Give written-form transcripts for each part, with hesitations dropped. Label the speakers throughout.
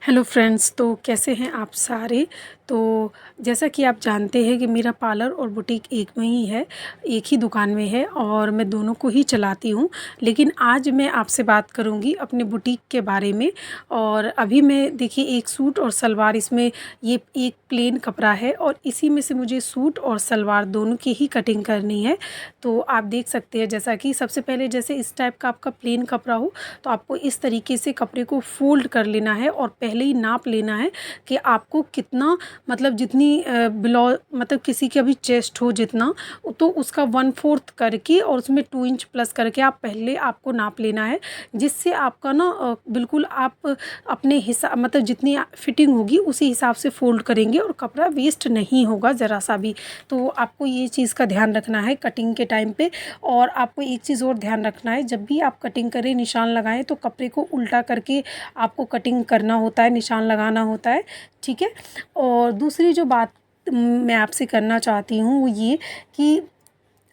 Speaker 1: Hello friends, तो कैसे हैं आप सारे। तो जैसा कि आप जानते हैं कि मेरा पार्लर और बुटीक एक में ही है, एक ही दुकान में है और मैं दोनों को ही चलाती हूँ। लेकिन आज मैं आपसे बात करूँगी अपने बुटीक के बारे में। और अभी मैं देखिए एक सूट और सलवार, इसमें ये एक प्लेन कपड़ा है और इसी में से मुझे सूट और सलवार दोनों की ही कटिंग करनी है। तो आप देख सकते हैं, जैसा कि सबसे पहले जैसे इस टाइप का आपका प्लेन कपड़ा हो तो आपको इस तरीके से कपड़े को फोल्ड कर लेना है और पहले ही नाप लेना है कि आपको कितना, मतलब जितनी ब्लाउज, मतलब किसी का भी चेस्ट हो जितना, तो उसका 1/4 करके और उसमें 2 इंच प्लस करके आप पहले आपको नाप लेना है। जिससे आपका ना बिल्कुल आप अपने हिसाब, मतलब जितनी फिटिंग होगी उसी हिसाब से फ़ोल्ड करेंगे और कपड़ा वेस्ट नहीं होगा ज़रा सा भी। तो आपको ये चीज़ का ध्यान रखना है कटिंग के टाइम पे। और आपको एक चीज़ और ध्यान रखना है, जब भी आप कटिंग करें, निशान लगाएं, तो कपड़े को उल्टा करके आपको कटिंग करना होता है, निशान लगाना होता है, ठीक है। और दूसरी जो बात मैं आपसे करना चाहती हूँ वो ये कि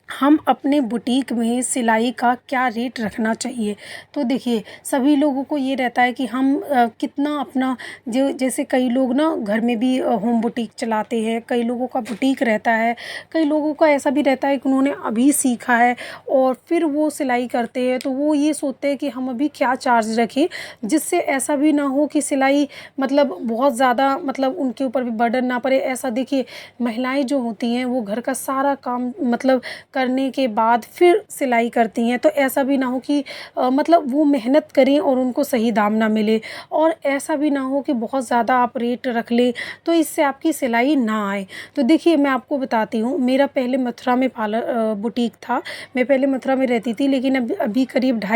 Speaker 1: हम अपने बुटीक में सिलाई का क्या रेट रखना चाहिए। तो देखिए सभी लोगों को ये रहता है कि हम कितना अपना, जो जैसे कई लोग ना घर में भी होम बुटीक चलाते हैं, कई लोगों का बुटीक रहता है, कई लोगों का ऐसा भी रहता है कि उन्होंने अभी सीखा है और फिर वो सिलाई करते हैं। तो वो ये सोचते हैं कि हम अभी क्या चार्ज रखें, जिससे ऐसा भी ना हो कि सिलाई मतलब बहुत ज़्यादा, मतलब उनके ऊपर भी बर्डन ना पड़े। ऐसा देखिए महिलाएं जो होती हैं वो घर का सारा काम मतलब करने के बाद फिर सिलाई करती हैं, तो ऐसा भी ना हो कि मतलब वो मेहनत करें और उनको सही दाम ना मिले। और ऐसा भी ना हो कि बहुत ज़्यादा आप रेट रख लें तो इससे आपकी सिलाई ना आए। तो देखिए मैं आपको बताती हूँ, मेरा पहले मथुरा में पार्लर बुटीक था। मैं पहले मथुरा में रहती थी, लेकिन अभी करीब 2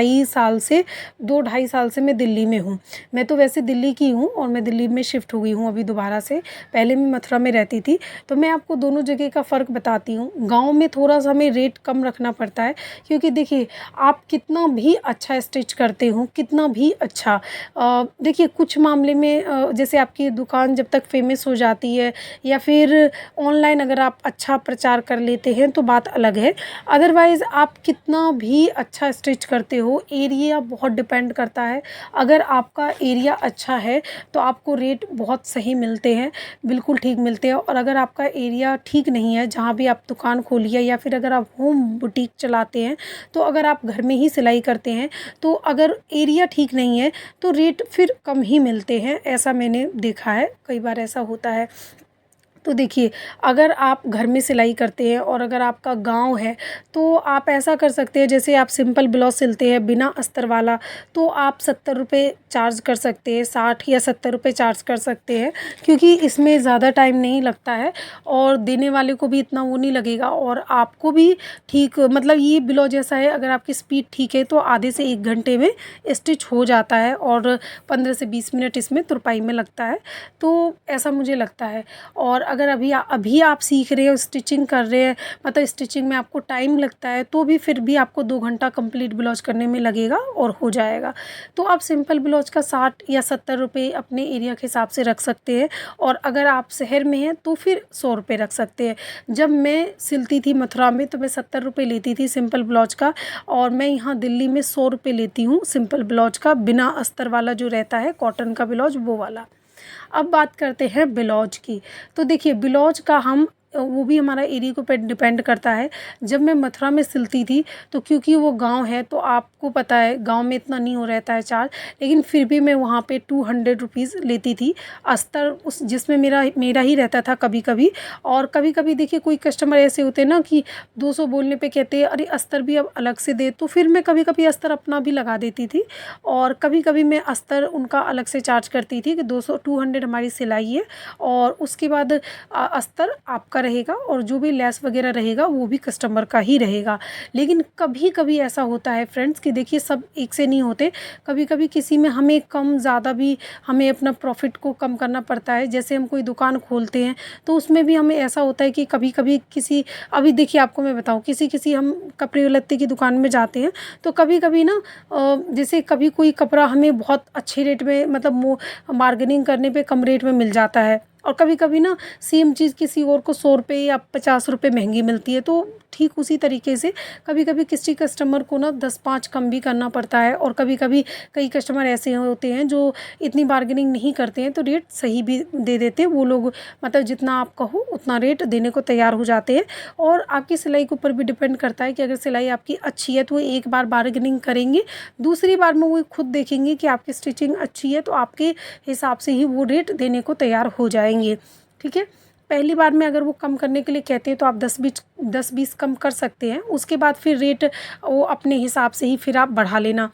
Speaker 1: ढाई साल से मैं दिल्ली में हूँ। मैं तो वैसे दिल्ली की हूँ और मैं दिल्ली में शिफ्ट हो गई हूँ अभी दोबारा से। पहले मैं मथुरा में रहती थी। तो मैं आपको दोनों जगह का फ़र्क बताती हूँ। गाँव में थोड़ा सा हमें रेट कम रखना पड़ता है, क्योंकि देखिए आप कितना भी अच्छा स्टिच करते हो, कितना भी अच्छा, देखिए कुछ मामले में जैसे आपकी दुकान जब तक फेमस हो जाती है या फिर ऑनलाइन अगर आप अच्छा प्रचार कर लेते हैं तो बात अलग है। अदरवाइज़ आप कितना भी अच्छा स्टिच करते हो, एरिया बहुत डिपेंड करता है। अगर आपका एरिया अच्छा है तो आपको रेट बहुत सही मिलते हैं, बिल्कुल ठीक मिलते हैं। और अगर आपका एरिया ठीक नहीं है, जहाँ भी आप दुकान खोली है या फिर अगर आप होम बुटीक चलाते हैं, तो अगर आप घर में ही सिलाई करते हैं, तो अगर एरिया ठीक नहीं है तो रेट फिर कम ही मिलते हैं। ऐसा मैंने देखा है, कई बार ऐसा होता है। तो देखिए अगर आप घर में सिलाई करते हैं और अगर आपका गांव है तो आप ऐसा कर सकते हैं, जैसे आप सिंपल ब्लाउज सिलते हैं बिना अस्तर वाला, तो आप 70 रुपये चार्ज कर सकते हैं, 60 या 70 रुपये चार्ज कर सकते हैं, क्योंकि इसमें ज़्यादा टाइम नहीं लगता है और देने वाले को भी इतना वो नहीं लगेगा और आपको भी ठीक, मतलब ये ब्लाउज जैसा है, अगर आपकी स्पीड ठीक है तो आधे से 1 घंटे में स्टिच हो जाता है और 15 से 20 मिनट इसमें तुरपाई में लगता है। तो ऐसा मुझे लगता है। और अगर अभी आप सीख रहे हो, स्टिचिंग कर रहे हैं, मतलब स्टिचिंग में आपको टाइम लगता है, तो भी फिर भी आपको 2 घंटा कंप्लीट ब्लाउज करने में लगेगा और हो जाएगा। तो आप सिंपल ब्लाउज का 60 या 70 रुपये अपने एरिया के हिसाब से रख सकते हैं। और अगर आप शहर में हैं तो फिर 100 रुपये रख सकते हैं। जब मैं सिलती थी मथुरा में तो मैं 70 रुपये लेती थी सिंपल ब्लाउज का, और मैं यहाँ दिल्ली में 100 रुपये लेती हूँ सिंपल ब्लाउज का, बिना अस्तर वाला जो रहता है कॉटन का ब्लाउज, वो वाला। अब बात करते हैं ब्लाउज की। तो देखिए ब्लाउज का हम, वो भी हमारा एरिया को पे डिपेंड करता है। जब मैं मथुरा में सिलती थी तो क्योंकि वो गांव है तो आपको पता है गांव में इतना नहीं हो रहता है चार्ज, लेकिन फिर भी मैं वहाँ पे 200 रुपीज़ लेती थी अस्तर, उस जिसमें मेरा ही रहता था कभी कभी। और कभी कभी देखिए कोई कस्टमर ऐसे होते हैं ना कि 200 बोलने पे कहते हैं अरे अस्तर भी अब अलग से दे, तो फिर मैं कभी कभी अस्तर अपना भी लगा देती थी। और कभी कभी मैं अस्तर उनका अलग से चार्ज करती थी कि 200 हमारी सिलाई है और उसके बाद अस्तर आपका रहेगा और जो भी लेस वगैरह रहेगा वो भी कस्टमर का ही रहेगा। लेकिन कभी कभी ऐसा होता है फ्रेंड्स कि देखिए सब एक से नहीं होते, कभी कभी किसी में हमें कम ज़्यादा भी, हमें अपना प्रॉफिट को कम करना पड़ता है। जैसे हम कोई दुकान खोलते हैं तो उसमें भी हमें ऐसा होता है कि कभी कभी किसी, अभी देखिए आपको मैं बताऊँ, किसी हम कपड़े लत्ते की दुकान में जाते हैं तो कभी कभी ना जैसे कभी कोई कपड़ा हमें बहुत अच्छे रेट में, मतलब बार्गेनिंग करने पे कम रेट में मिल जाता है, और कभी कभी ना सेम चीज़ किसी और को 100 रुपये या 50 रुपये महंगी मिलती है, तो ठीक उसी तरीके से कभी कभी किसी कस्टमर को ना 10-5 कम भी करना पड़ता है। और कभी कभी कई कस्टमर ऐसे होते हैं जो इतनी बार्गेनिंग नहीं करते हैं, तो रेट सही भी दे देते हैं वो लोग, मतलब जितना आप कहो उतना रेट देने को तैयार हो जाते हैं। और आपकी सिलाई के ऊपर भी डिपेंड करता है कि अगर सिलाई आपकी अच्छी है तो वो एक बार बार्गेनिंग करेंगे, दूसरी बार में वो खुद देखेंगे कि आपकी स्टिचिंग अच्छी है तो आपके हिसाब से ही वो रेट देने को तैयार हो जाएंगे। ठीक है, पहली बार में अगर वो कम करने के लिए कहते हैं तो आप 10-20 कम कर सकते हैं। उसके बाद फिर रेट वो अपने हिसाब से ही फिर आप बढ़ा लेना,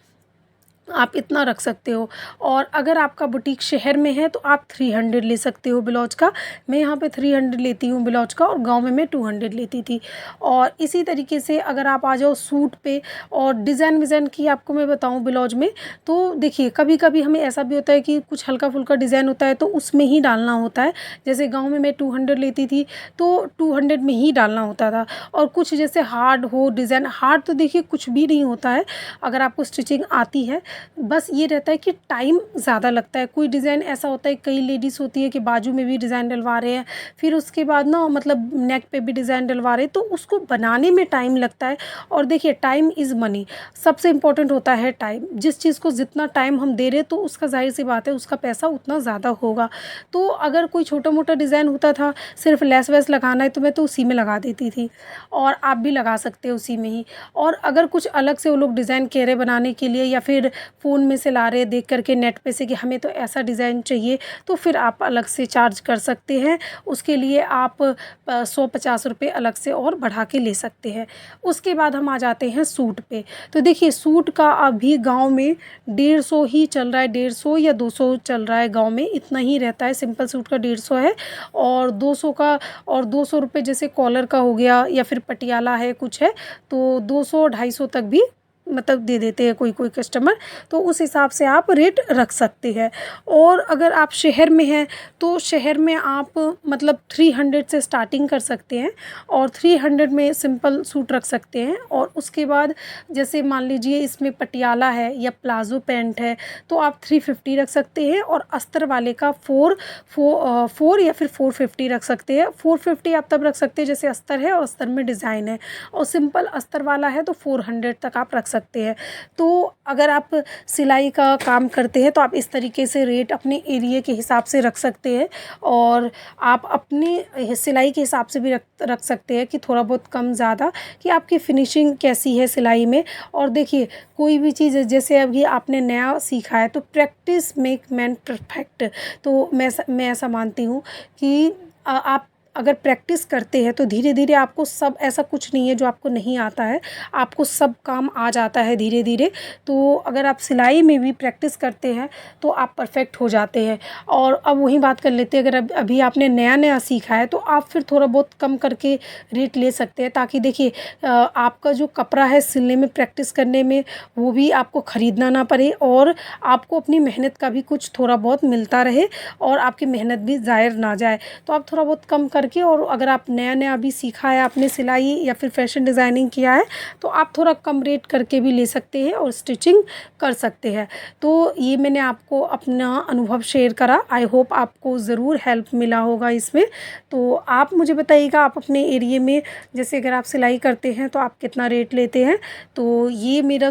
Speaker 1: आप इतना रख सकते हो। और अगर आपका बुटीक शहर में है तो आप 300 ले सकते हो ब्लाउज का। मैं यहाँ पे 300 लेती हूँ ब्लाउज का, और गांव में मैं 200 लेती थी। और इसी तरीके से अगर आप आ जाओ सूट पे, और डिज़ाइन विज़ाइन की आपको मैं बताऊँ ब्लाउज में, तो देखिए कभी कभी हमें ऐसा भी होता है कि कुछ हल्का फुल्का डिज़ाइन होता है तो उसमें ही डालना होता है। जैसे गाँव में मैं 200 लेती थी तो 200 में ही डालना होता था। और कुछ जैसे हार्ड हो डिज़ाइन, हार्ड तो देखिए कुछ भी नहीं होता है अगर आपको स्टिचिंग आती है, बस ये रहता है कि टाइम ज़्यादा लगता है। कोई डिज़ाइन ऐसा होता है, कई लेडीज़ होती है कि बाजू में भी डिज़ाइन डलवा रहे हैं, फिर उसके बाद ना मतलब नेक पे भी डिज़ाइन डलवा रहे हैं, तो उसको बनाने में टाइम लगता है। और देखिए टाइम इज़ मनी, सबसे इम्पोर्टेंट होता है टाइम। जिस चीज़ को जितना टाइम हम दे रहे हैं तो उसका जाहिर सी बात है उसका पैसा उतना ज़्यादा होगा। तो अगर कोई छोटा मोटा डिज़ाइन होता था, सिर्फ लेस वेस लगाना है, तो मैं तो उसी में लगा देती थी, और आप भी लगा सकते हो उसी में ही। और अगर कुछ अलग से वो लोग डिज़ाइन कह रहे बनाने के लिए, या फिर फ़ोन में से ला रहे हैं देख करके नेट पे से कि हमें तो ऐसा डिज़ाइन चाहिए, तो फिर आप अलग से चार्ज कर सकते हैं। उसके लिए आप 100-50 रुपये अलग से और बढ़ा के ले सकते हैं। उसके बाद हम आ जाते हैं सूट पे। तो देखिए सूट का अभी गांव में 150 ही चल रहा है, 150 या 200 चल रहा है गांव में, इतना ही रहता है। सिंपल सूट का 150 है, और 200 का, और 200 रुपये जैसे कॉलर का हो गया या फिर पटियाला है कुछ है, तो 200-250 तक भी मतलब दे देते हैं कोई कोई कस्टमर। तो उस हिसाब से आप रेट रख सकते हैं। और अगर आप शहर में हैं तो शहर में आप मतलब 300 से स्टार्टिंग कर सकते हैं, और 300 में सिंपल सूट रख सकते हैं। और उसके बाद जैसे मान लीजिए इसमें पटियाला है या प्लाज़ो पैंट है तो आप 350 रख सकते हैं, और अस्तर वाले का 4 या फिर 450 रख सकते हैं। 450 आप तब रख सकते हैं जैसे अस्तर है और अस्तर में डिज़ाइन है, और सिंपल अस्तर वाला है तो 400 तक आप रख सकते हैं। तो अगर आप सिलाई का काम करते हैं तो आप इस तरीके से रेट अपने एरिया के हिसाब से रख सकते हैं, और आप अपनी सिलाई के हिसाब से भी रख सकते हैं कि थोड़ा बहुत कम ज़्यादा, कि आपकी फिनिशिंग कैसी है सिलाई में। और देखिए कोई भी चीज़ जैसे अभी आपने नया सीखा है तो प्रैक्टिस मेक मैन परफेक्ट। तो मैं ऐसा मानती हूँ कि आप अगर प्रैक्टिस करते हैं तो धीरे धीरे आपको सब, ऐसा कुछ नहीं है जो आपको नहीं आता है, आपको सब काम आ जाता है धीरे धीरे। तो अगर आप सिलाई में भी प्रैक्टिस करते हैं तो आप परफेक्ट हो जाते हैं। और अब वही बात कर लेते हैं, अगर अभी आपने नया नया सीखा है तो आप फिर थोड़ा बहुत कम करके रेट ले सकते हैं, ताकि देखिए आपका जो कपड़ा है सिलने में, प्रैक्टिस करने में, वो भी आपको ख़रीदना ना पड़े, और आपको अपनी मेहनत का भी कुछ थोड़ा बहुत मिलता रहे, और आपकी मेहनत भी ज़ायर ना जाए। तो आप थोड़ा बहुत कम करके, और अगर आप नया नया अभी सीखा है आपने सिलाई या फिर फैशन डिज़ाइनिंग किया है तो आप थोड़ा कम रेट करके भी ले सकते हैं और स्टिचिंग कर सकते हैं। तो ये मैंने आपको अपना अनुभव शेयर करा। आई होप आपको ज़रूर हेल्प मिला होगा इसमें। तो आप मुझे बताइएगा, आप अपने एरिए में जैसे अगर आप सिलाई करते हैं तो आप कितना रेट लेते हैं। तो ये मेरा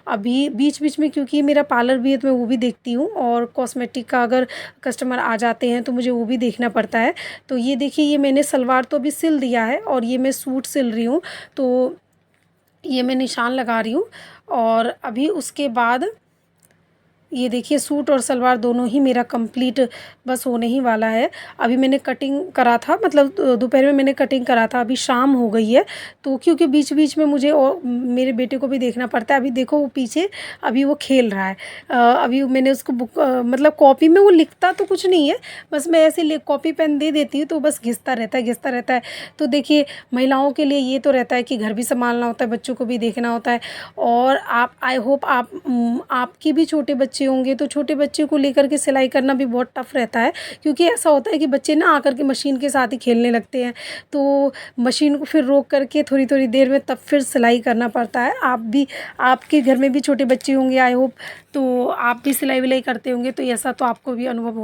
Speaker 1: अभी बीच बीच में, क्योंकि मेरा पार्लर भी है तो मैं वो भी देखती हूँ, और कॉस्मेटिक का अगर कस्टमर आ जाते हैं तो मुझे वो भी देखना पड़ता है। तो ये देखिए, ये मैंने सलवार तो अभी सिल दिया है, और ये मैं सूट सिल रही हूँ, तो ये मैं निशान लगा रही हूँ। और अभी उसके बाद ये देखिए सूट और सलवार दोनों ही मेरा कंप्लीट बस होने ही वाला है। अभी मैंने कटिंग करा था, मतलब दोपहर में मैंने कटिंग करा था, अभी शाम हो गई है। तो क्योंकि बीच बीच में मुझे और मेरे बेटे को भी देखना पड़ता है। अभी देखो वो पीछे, अभी वो खेल रहा है। अभी मैंने उसको मतलब कॉपी में वो लिखता तो कुछ नहीं है, बस मैं ऐसे कॉपी पेन दे देती हूँ तो बस घिसता रहता है। तो देखिए महिलाओं के लिए ये तो रहता है कि घर भी संभालना होता है, बच्चों को भी देखना होता है। और आप, आई होप आपकी भी छोटे बच्चे बच्चे होंगे तो छोटे बच्चे को लेकर के सिलाई करना भी बहुत टफ़ रहता है, क्योंकि ऐसा होता है कि बच्चे ना आकर के मशीन के साथ ही खेलने लगते हैं, तो मशीन को फिर रोक करके थोड़ी देर में तब फिर सिलाई करना पड़ता है। आप भी, आपके घर में भी छोटे बच्चे होंगे आई होप, तो आप भी सिलाई विलाई करते होंगे, तो ऐसा तो आपको भी अनुभव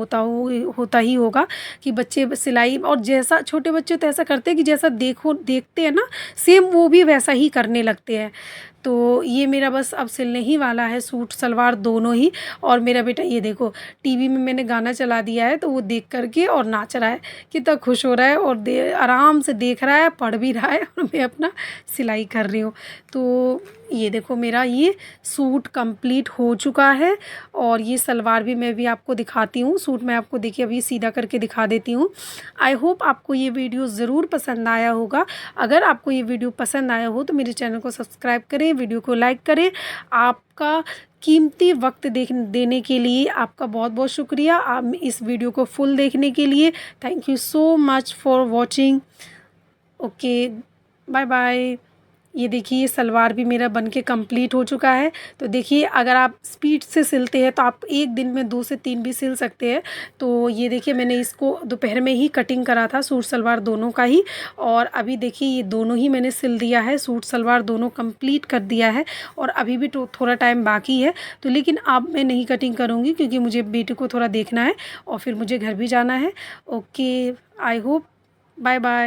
Speaker 1: होता ही होगा कि बच्चे सिलाई, और जैसा छोटे बच्चे तो ऐसा करते हैं कि जैसा देखते हैं ना सेम वो भी वैसा ही करने लगते हैं। तो ये मेरा बस अब सिलने ही वाला है सूट सलवार दोनों ही। और मेरा बेटा ये देखो टीवी में मैंने गाना चला दिया है तो वो देख करके और नाच रहा है, कितना खुश हो रहा है, और आराम से देख रहा है, पढ़ भी रहा है और मैं अपना सिलाई कर रही हूँ। तो ये देखो मेरा ये सूट कंप्लीट हो चुका है, और ये सलवार भी मैं भी आपको दिखाती हूँ। सूट मैं आपको देखिए अभी सीधा करके दिखा देती हूँ। आई होप आपको ये वीडियो ज़रूर पसंद आया होगा। अगर आपको ये वीडियो पसंद आया हो तो मेरे चैनल को सब्सक्राइब करें, वीडियो को लाइक करें। आपका कीमती वक्त देने के लिए आपका बहुत बहुत शुक्रिया। आप इस वीडियो को फुल देखने के लिए thank you so much for watching. Okay, bye bye. ये देखिए ये सलवार भी मेरा बनके कंप्लीट हो चुका है। तो देखिए अगर आप स्पीड से सिलते हैं तो आप एक दिन में 2 से 3 भी सिल सकते हैं। तो ये देखिए मैंने इसको दोपहर में ही कटिंग करा था, सूट सलवार दोनों का ही, और अभी देखिए ये दोनों ही मैंने सिल दिया है, सूट सलवार दोनों कंप्लीट कर दिया है। और अभी भी थोड़ा टाइम बाकी है, तो लेकिन अब मैं नहीं कटिंग करूँगी क्योंकि मुझे बेटे को थोड़ा देखना है और फिर मुझे घर भी जाना है। Okay, I hope, bye bye.